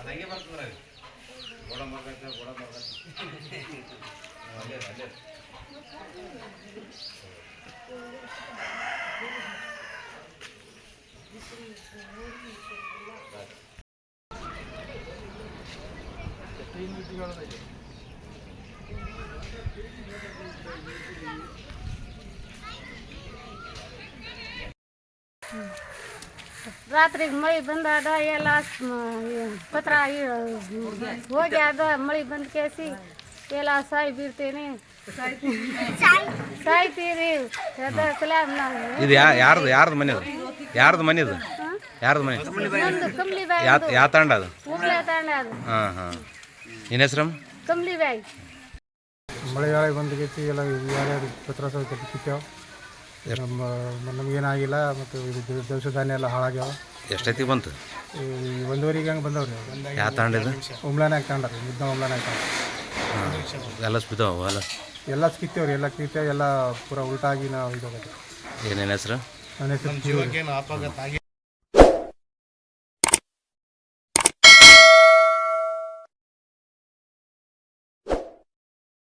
ಹಂಗೆ ಬರ್ತದೆ ಗೋಡ ಮರ್ಗೈತೆ ಗೋಡ ಮರ್ಗೈತೆ ಅಲ್ಲೇ ಅಲ್ಲೇ ರಾತ್ರಿ ಮಳೆ ಬಂದಾಗ ಎಲ್ಲ ಪತ್ರ ಹೋಗ್ಯಾದ ಮಳೆ ಬಂದ ಕೇಸಿ ಎಲ್ಲ ಸಾಯಿ ಬೀಳ್ತೀನಿ ಸಾಯ್ತೀರಿ ಇದು ಯಾರ್ದು ಮನೆ ಅದು ಯಾರ್ದು ಮನೆ ಅದು ಯಾರ್ದು ಮನೆ ಕಂಬ್ಲಿ ಯಾವ ತಾಂಡ ಅದು ಉಗ್ಲೆ ತಾಂಡ ಅದು ಹಾಂ ಹಾಂ ನಿನ್ನ ಹೆಸ್ರಮ್ಮ ಕಂಬ್ಲಿ ಬಾಯಿ ಮಳೆಗಾಲ ಬಂದೈತಿ ಎಲ್ಲ ಯಾರ್ಯಾರು ಪತ್ರ ಕಿತ್ತಾವ ನಮಗೇನಾಗಿಲ್ಲ ಮತ್ತು ಇದು ದವಸ ಧಾನ್ಯ ಎಲ್ಲ ಹಾಳಾಗ್ಯಾವ ಎಷ್ಟೈತಿ ಬಂತು ಈ 1:15 ಹಂಗೆ ಬಂದವ್ರಿ ಯಾವ ತಾಂಡಿದು ಉಮ್ಲಾನಾಗ ತಾಂಡ್ರಿ ಮುದ್ದ ಉಮ್ಲಾನಾಗ ತಾಂಡ ಎಲ್ಲ ಬಿದ್ದಾವ ಎಲ್ಲ ಕಿತ್ತೇವ್ರಿ ಎಲ್ಲ ಕಿತ್ತೇವೆ ಎಲ್ಲ ಪೂರ ಉಲ್ಟಾಗಿ ನಾವು ಇದಾಗತ್ತೆ ಏನೇನು ಹೆಸ್ರು ನನ್ನ ಹೆಸರು